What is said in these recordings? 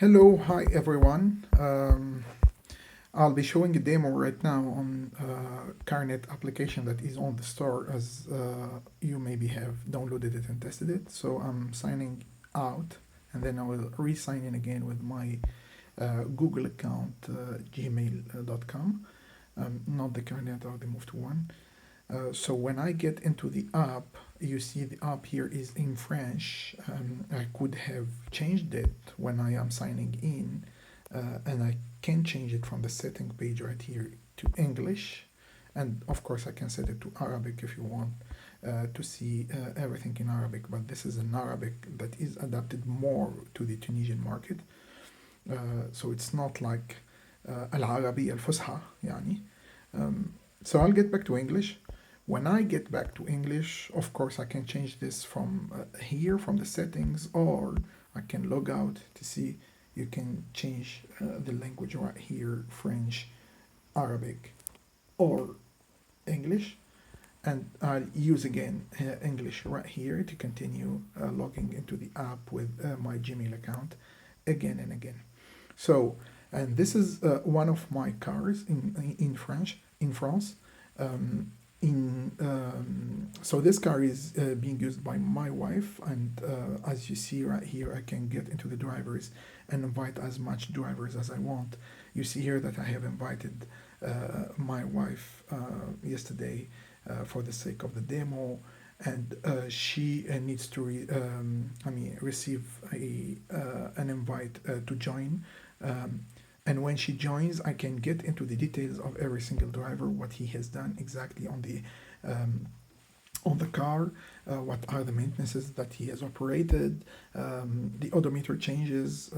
Hello, hi everyone. I'll be showing a demo right now on Carnet application that is on the store as you maybe have downloaded it and tested it. So I'm signing out and then I will re-sign in again with my Google account, gmail.com, not the Carnet or the Move to One. So when I get into the app, you see the app here is in French. I could have changed it when I am signing in, and I can change it from the setting page right here to English. And of course, I can set it to Arabic if you want to see everything in Arabic, but this is an Arabic that is adapted more to the Tunisian market. So it's not like العربية الفصحى يعني. So I'll get back to English. When I get back to English, of course, I can change this from here, from the settings, or I can log out to see you can change the language right here, French, Arabic, or English. And I'll use again English right here to continue logging into the app with my Gmail account again and again. So, and this is one of my cars in French in France. So this car is being used by my wife, and as you see right here, I can get into the drivers and invite as much drivers as I want. You see here that I have invited my wife yesterday for the sake of the demo, and she needs to receive an invite to join. And when she joins, I can get into the details of every single driver, what he has done exactly um, on the car, what are the maintenances that he has operated, the odometer changes,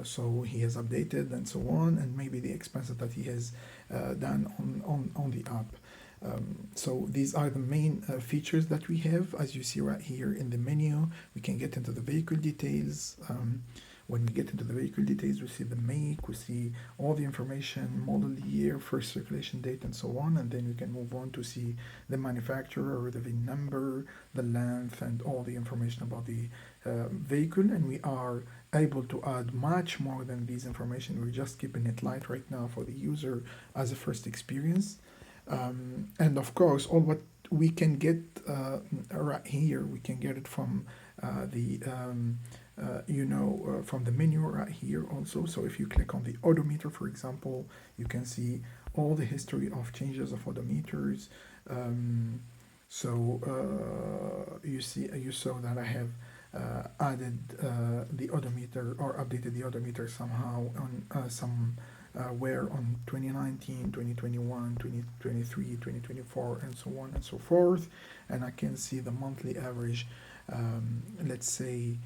so he has updated and so on, and maybe the expenses that he has done on the app. So these are the main features that we have. As you see right here in the menu, we can get into the vehicle details. When we get into the vehicle details, we see the make, we see all the information, model year, first circulation date, and so on. And then we can move on to see the manufacturer, the VIN number, the length, and all the information about the vehicle. And we are able to add much more than these information. We're just keeping it light right now for the user as a first experience. And of course, all what we can get right here, we can get it from from the menu right here also. So if you click on the odometer, for example, you can see all the history of changes of odometers. You saw that I have added the odometer or updated the odometer somehow on some where on 2019, 2021, 2023, 2024, and so on and so forth. And I can see the monthly average, let's say,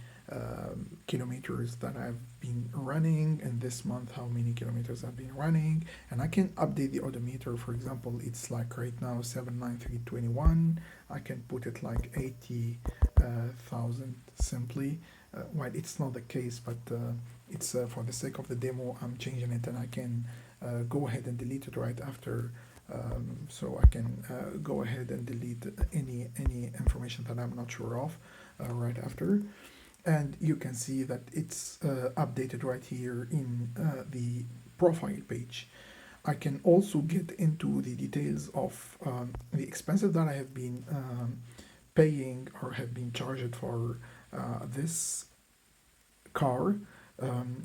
kilometers that I've been running, and this month how many kilometers I've been running. And I can update the odometer. For example, it's like right now 79321. I can put it like 80,000 simply. Well, it's not the case, but it's for the sake of the demo, I'm changing it, and I can go ahead and delete it right after. So I can go ahead and delete any information that I'm not sure of right after. And you can see that it's updated right here in the profile page. I can also get into the details of the expenses that I have been paying or have been charged for this car.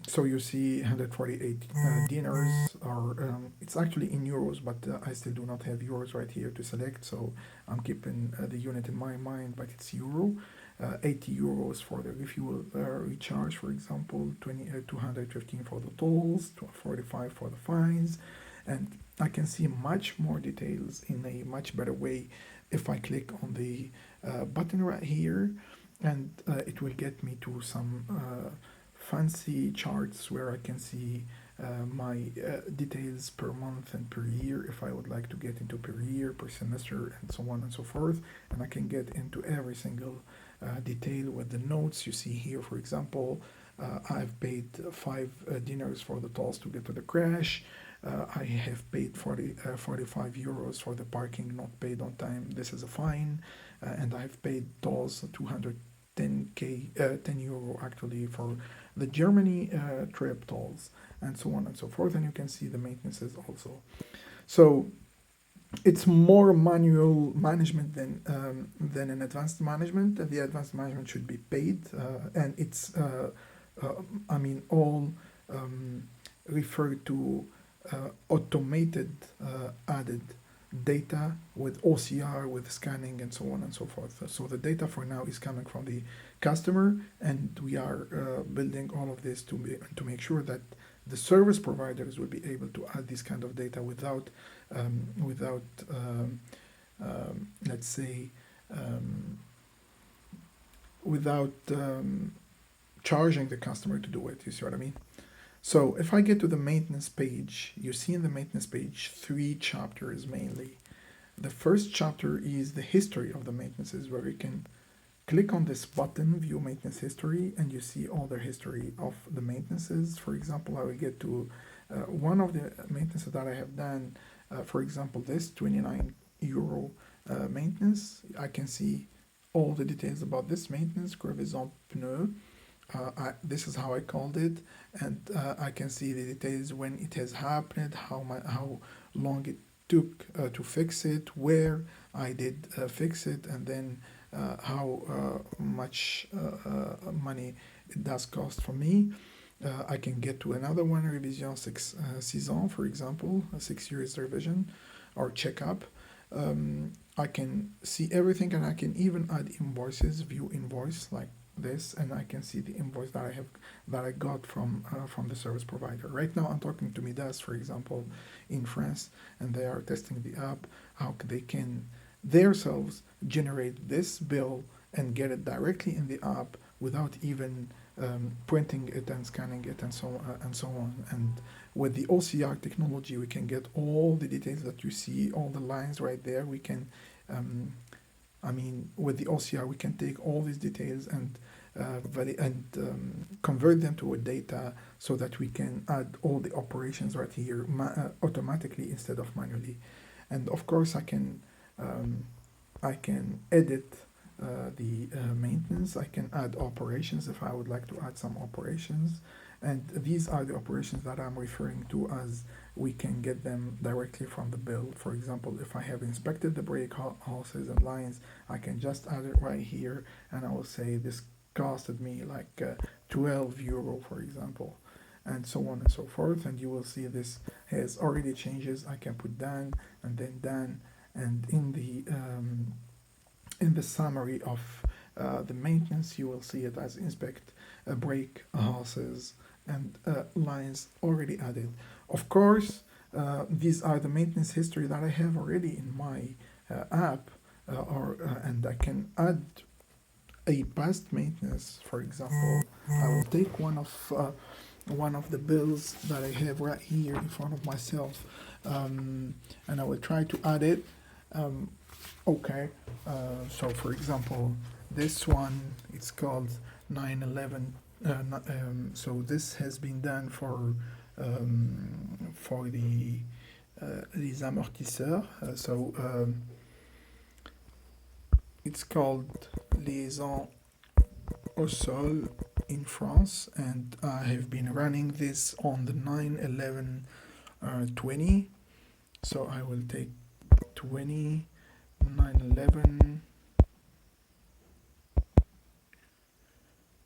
So you see 148 dinars, or it's actually in euros, but I still do not have euros right here to select, so I'm keeping the unit in my mind, but it's euro. 80 euros for the refuel recharge, for example, 215 for the tolls, 45 for the fines, and I can see much more details in a much better way if I click on the button right here, and it will get me to some fancy charts where I can see my details per month and per year if I would like to get into per year, per semester, and so on and so forth. And I can get into every single detail with the notes. You see here, for example, I've paid 5 dinars for the tolls to get to the crash. I have paid 45 euros for the parking not paid on time. This is a fine. And I've paid tolls 200 10k, 10 euro actually for the Germany trip tolls, and so on and so forth. And you can see the maintenances also. So it's more manual management than an advanced management. The advanced management should be paid, and it's I mean all um, referred to automated added data with OCR, with scanning, and so on and so forth. So the data for now is coming from the customer, and we are building all of this to make sure that the service providers will be able to add this kind of data without let's say um, without charging the customer to do it. You see what I mean? So if I get to the maintenance page, you see in the maintenance page three chapters mainly. The first chapter is the history of the maintenances, where you can click on this button, view maintenance history, and you see all the history of the maintenances. For example, I will get to one of the maintenances that I have done. For example, this 29 euro maintenance. I can see all the details about this maintenance, crevaison pneu. This is how I called it, and I can see the details when it has happened, how long it took to fix it, where I did fix it, and then how much money it does cost for me. I can get to another one, revision 6 ans, for example, a 6 years revision or checkup. I can see everything, and I can even add invoices, view invoice like this, and I can see the invoice that I got from the service provider. Right now, I'm talking to Midas, for example, in France, and they are testing the app, how they can themselves generate this bill and get it directly in the app without even printing it and scanning it and so on. And with the OCR technology, we can get all the details that you see, all the lines right there. We can, with the OCR, we can take all these details and convert them to a data so that we can add all the operations right here automatically instead of manually. And of course, I can edit the maintenance. I can add operations if I would like to add some operations. And these are the operations that I'm referring to as we can get them directly from the bill. For example, if I have inspected the brake hoses and lines, I can just add it right here, and I will say this costed me like 12 euro, for example, and so on and so forth. And you will see this has already changes. I can put done and then done, and in the summary of the maintenance, you will see it as inspect brake hoses and lines already added. Of course, these are the maintenance history that I have already in my app, and I can add a past maintenance. For example, I will take one of the bills that I have right here in front of myself, and I will try to add it. Okay, so for example, this one, it's called 911. So this has been done for the les amortisseurs. It's called liaison au sol in France, and I have been running this on the 911 20. So I will take 20 911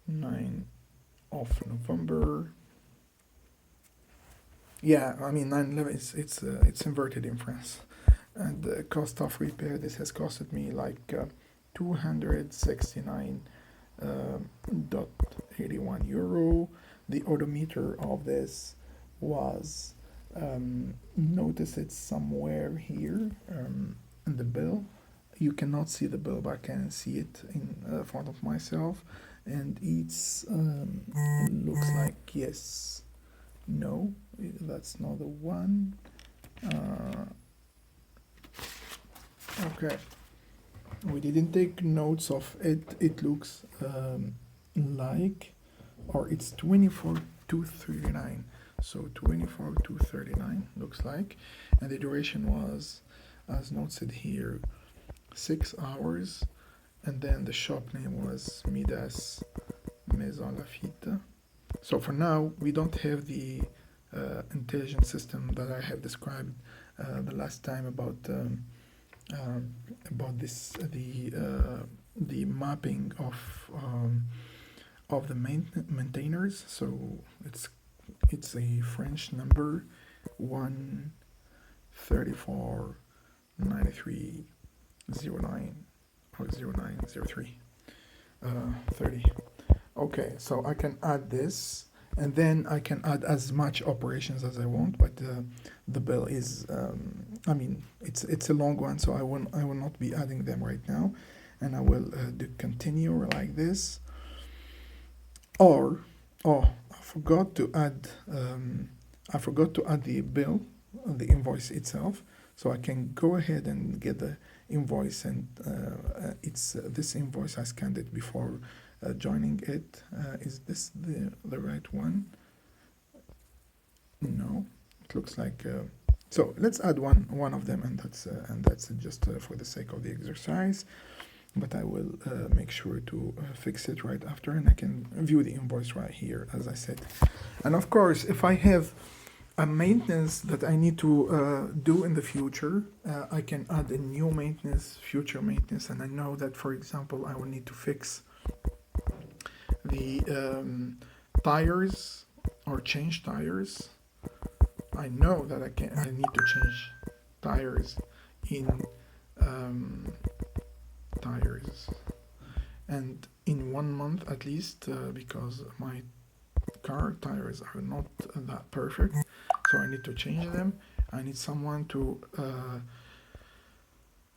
9 of November. Yeah, 911. It's inverted in France, and the cost of repair. This has costed me like 269 dot 81 euro. The odometer of this was notice it's somewhere here in the bill. You cannot see the bill, but I can see it in front of myself, and it's looks like yes, no, that's not the one. Okay, we didn't take notes of it. It looks like, or it's 24,239. So 24,239 looks like, and the duration was, as noted here, 6 hours and then the shop name was Midas Maison Lafitte. So for now, we don't have the intelligent system that I have described the last time about this the mapping of the maintainers. So it's a French number 1349309 or 0903 30. Okay, so I can add this, and then I can add as much operations as I want, but the bill is, I mean, it's a long one, so I will not be adding them right now, and I will do continue like this. Or, oh, I forgot to add the bill, the invoice itself, so I can go ahead and get the invoice, and it's this invoice I scanned it before joining it. Is this the right one? No, it looks like so let's add one of them, and that's just for the sake of the exercise, but I will make sure to fix it right after, and I can view the invoice right here, as I said. And of course, if I have a maintenance that I need to do in the future, I can add a new maintenance, future maintenance, and I know that, for example, I will need to fix the tires or change tires. I know that I need to change tires in tires, and in 1 month at least, because my car tires are not that perfect, so I need to change them. I need someone to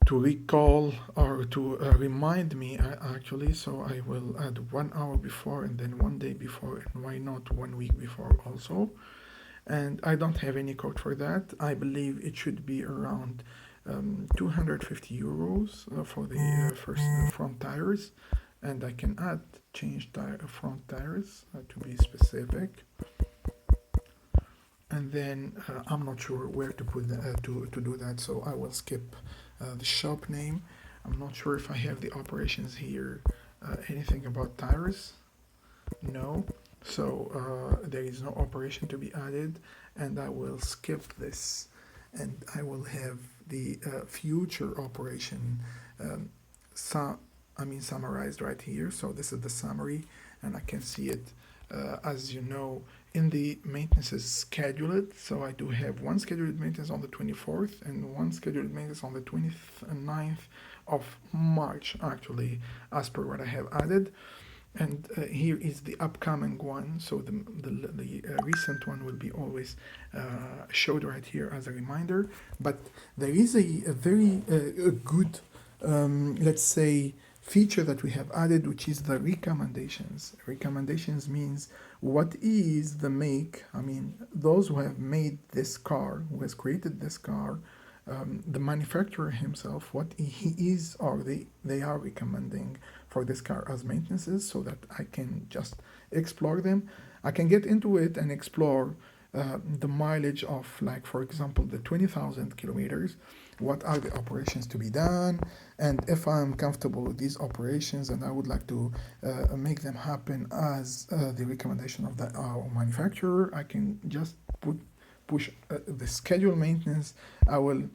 recall or to remind me actually, so I will add 1 hour before, and then 1 day before, and why not 1 week before also. And I don't have any code for that. I believe it should be around 250 euros for the first front tires, and I can add change front tires to be specific. And then I'm not sure where to put to do that, so I will skip the shop name. I'm not sure if I have the operations here. Anything about tires? No. So there is no operation to be added, and I will skip this, and I will have the future operation summarized right here. So this is the summary, and I can see it as you know in the maintenances scheduled. So I do have one scheduled maintenance on the 24th and one scheduled maintenance on the 29th of March, actually, as per what I have added. And here is the upcoming one, so the recent one will be always showed right here as a reminder. But there is a very good, let's say, feature that we have added, which is the recommendations. Recommendations means what is the make, I mean, those who have made this car, who has created this car, the manufacturer himself, what he is or they are recommending for this car as maintenances, so that I can just explore them. I can get into it and explore the mileage of, like, for example, the 20,000 kilometers. What are the operations to be done? And if I'm comfortable with these operations and I would like to make them happen as the recommendation of the manufacturer, I can just push the schedule maintenance. I will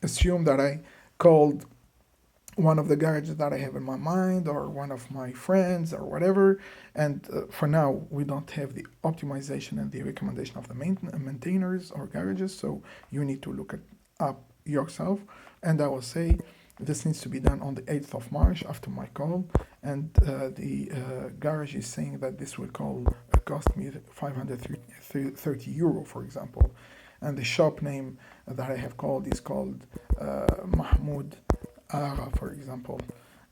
assume that I called one of the garages that I have in my mind, or one of my friends, or whatever. And for now, we don't have the optimization and the recommendation of the maintainers or garages, so you need to look it up yourself. And I will say this needs to be done on the 8th of March after my call, and the garage is saying that this will cost me 530 euro, for example. And the shop name that I have called is called Mahmoud Ara, for example.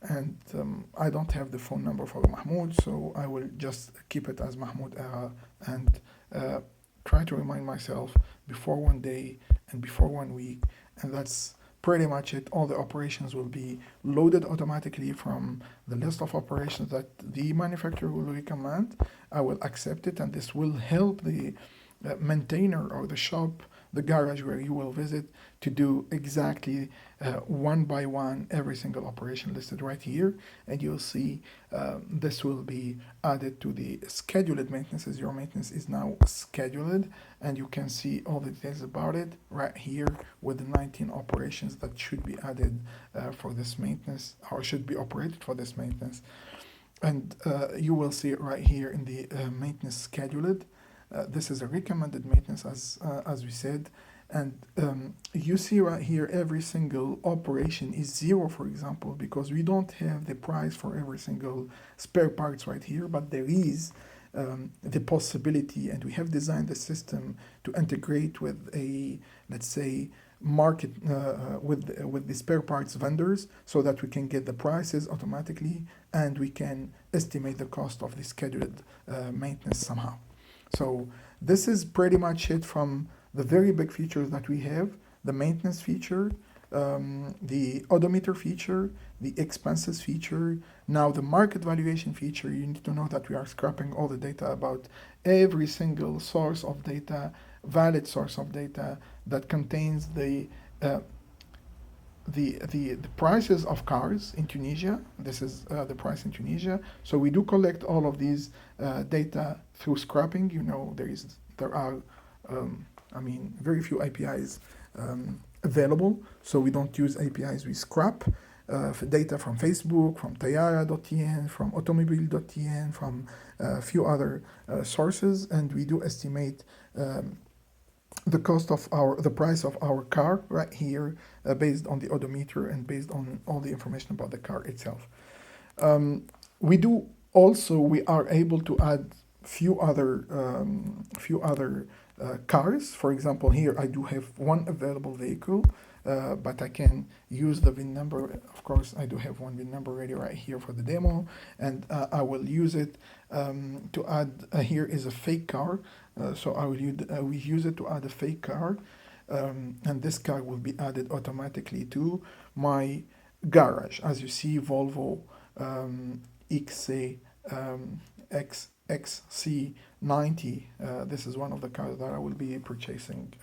And I don't have the phone number for Mahmoud, so I will just keep it as Mahmoud Ara, and try to remind myself before 1 day and before 1 week, and that's pretty much it. All the operations will be loaded automatically from the list of operations that the manufacturer will recommend. I will accept it, and this will help the maintainer or the shop the garage where you will visit to do exactly one by one every single operation listed right here. And you'll see this will be added to the scheduled maintenance, as your maintenance is now scheduled, and you can see all the details about it right here with the 19 operations that should be added for this maintenance, or should be operated for this maintenance. And you will see it right here in the maintenance scheduled. This is a recommended maintenance, as we said. And you see right here every single operation is zero, for example, because we don't have the price for every single spare parts right here, but there is the possibility, and we have designed the system to integrate with a, let's say, market with the spare parts vendors, so that we can get the prices automatically and we can estimate the cost of the scheduled maintenance somehow. So this is pretty much it from the very big features that we have: the maintenance feature, the odometer feature, the expenses feature. Now the market valuation feature, you need to know that we are scrapping all the data about every single source of data, valid source of data that contains the prices of cars in Tunisia. This is the price in Tunisia. So we do collect all of these data through scrapping. You know, there are very few APIs available. So we don't use APIs. We scrap data from Facebook, from Tayara.tn, from Automobile.tn, from a few other sources, and we do estimate the cost of the price of our car right here, based on the odometer and based on all the information about the car itself. We are able to add few other cars. For example, here I do have one available vehicle, but I can use the VIN number. Of course, I do have one VIN number ready right here for the demo, and I will use it to add. Here is a fake car, so I will use it to add a fake car, and this car will be added automatically to my garage. As you see, Volvo XC90. This is one of the cars that I will be purchasing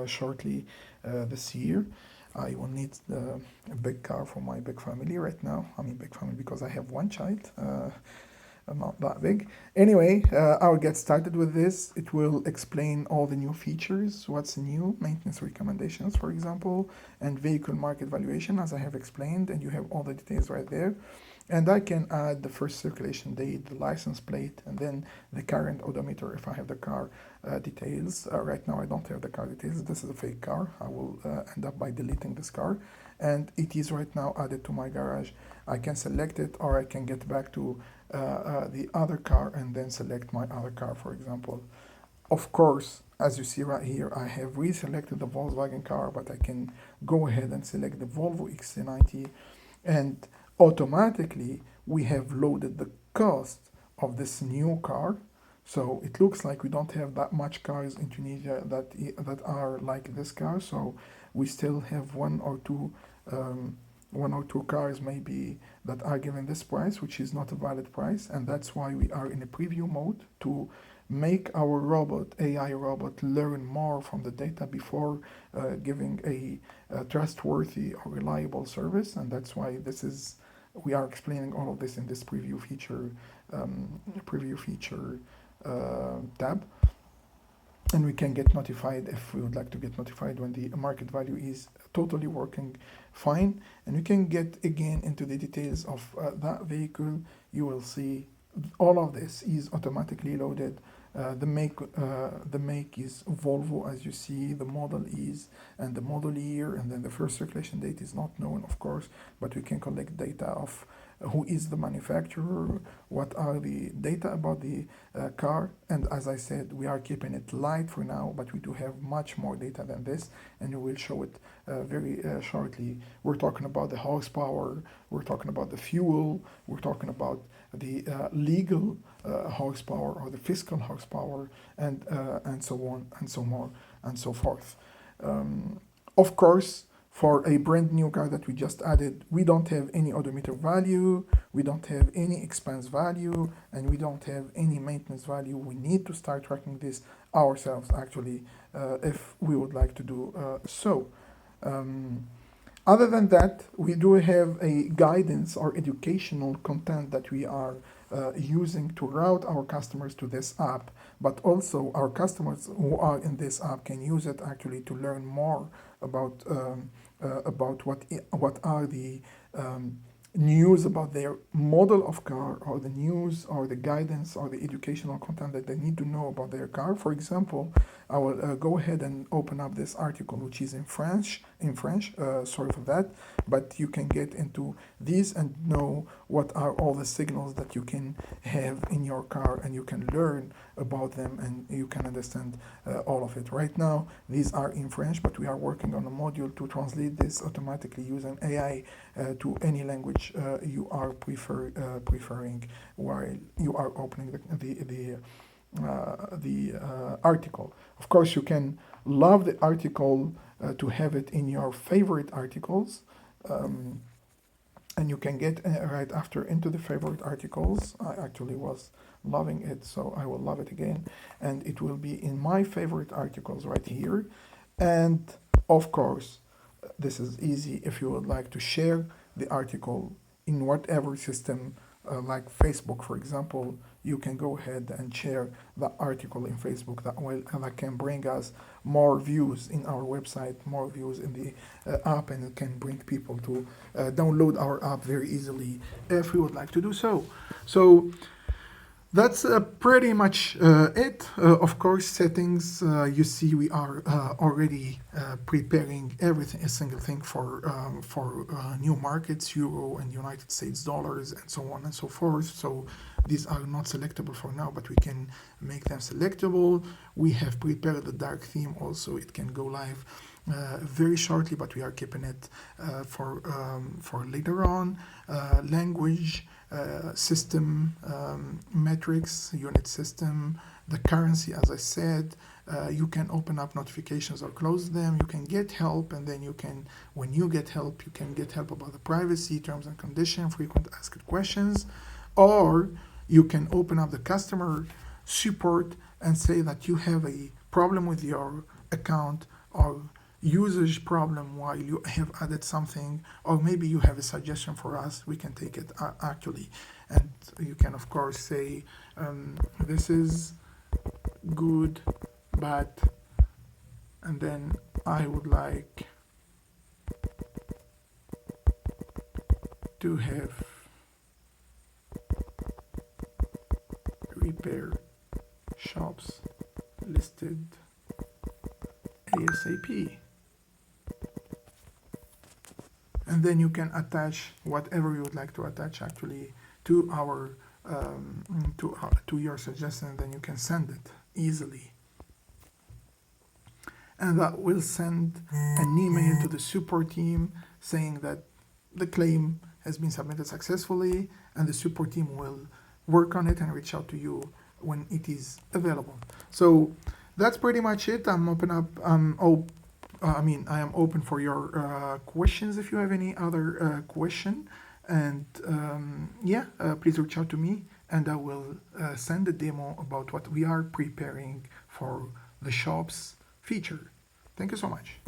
shortly this year. I will need a big car for my big family right now. I mean big family because I have one child, not that big. Anyway, I'll get started with this. It will explain all the new features, what's new, maintenance recommendations, for example, and vehicle market valuation, as I have explained, and you have all the details right there. And I can add the first circulation date, the license plate, and then the current odometer if I have the car details. Right now I don't have the car details. This is a fake car. I will end up by deleting this car. And it is right now added to my garage. I can select it, or I can get back to the other car and then select my other car, for example. Of course, as you see right here, I have reselected the Volkswagen car, but I can go ahead and select the Volvo XC90, and automatically we have loaded the cost of this new car. So it looks like we don't have that much cars in Tunisia that are like this car. So we still have one or two cars maybe that are given this price, which is not a valid price, and that's why we are in a preview mode to make our AI robot, learn more from the data before giving a trustworthy or reliable service. And that's why we are explaining all of this in this preview feature tab. And we can get notified if we would like to get notified when the market value is totally working fine. And we can get again into the details of that vehicle. You will see all of this is automatically loaded. The make is Volvo, as you see. The model is, and the model year, and then the first circulation date is not known, of course, but we can collect data of who is the manufacturer, what are the data about the car. And as I said, we are keeping it light for now, but we do have much more data than this, and we will show it very shortly. We're talking about the horsepower, we're talking about the fuel, we're talking about the legal horsepower or the fiscal horsepower, and so on and so more and so forth. Of course, for a brand new car that we just added, we don't have any odometer value, we don't have any expense value, and we don't have any maintenance value. We need to start tracking this ourselves, actually, if we would like to do so. Um, Other than that, we do have a guidance or educational content that we are using to route our customers to this app, but also our customers who are in this app can use it actually to learn more about what are the news about their model of car, or the news or the guidance or the educational content that they need to know about their car. For example, I will go ahead and open up this article, which is in French. Sorry for that, but you can get into these and know what are all the signals that you can have in your car, and you can learn about them, and you can understand all of it. Right now, these are in French, but we are working on a module to translate this automatically using AI to any language you are preferring while you are opening the article. Of course, you can love the article to have it in your favorite articles. Um, and you can get right after into the favorite articles. I actually was loving it, so I will love it again. And it will be in my favorite articles right here. And of course, this is easy if you would like to share the article in whatever system, like Facebook, for example. You can go ahead and share the article in Facebook. That can bring us more views in our website, more views in the app, and it can bring people to download our app very easily if we would like to do so. So that's pretty much it. Of course, settings, you see we are already preparing everything, a single thing for new markets, Euro and United States dollars, and so on and so forth. So these are not selectable for now, but we can make them selectable. We have prepared the dark theme also. It can go live very shortly, but we are keeping it for later on. Language, system, metrics, unit system, the currency, as I said. You can open up notifications or close them. You can get help, and then when you get help, you can get help about the privacy, terms and conditions, frequent asked questions, or you can open up the customer support and say that you have a problem with your account, or usage problem while you have added something, or maybe you have a suggestion for us. We can take it actually, and you can of course say this is good, but, and then I would like to have repair shops listed ASAP. And then you can attach whatever you would like to attach actually to our to your suggestion. Then you can send it easily, and that will send an email to the support team saying that the claim has been submitted successfully, and the support team will work on it and reach out to you when it is available. So that's pretty much it. I'm open up. I am open for your questions if you have any other question. And please reach out to me, and I will send a demo about what we are preparing for the shops feature. Thank you so much.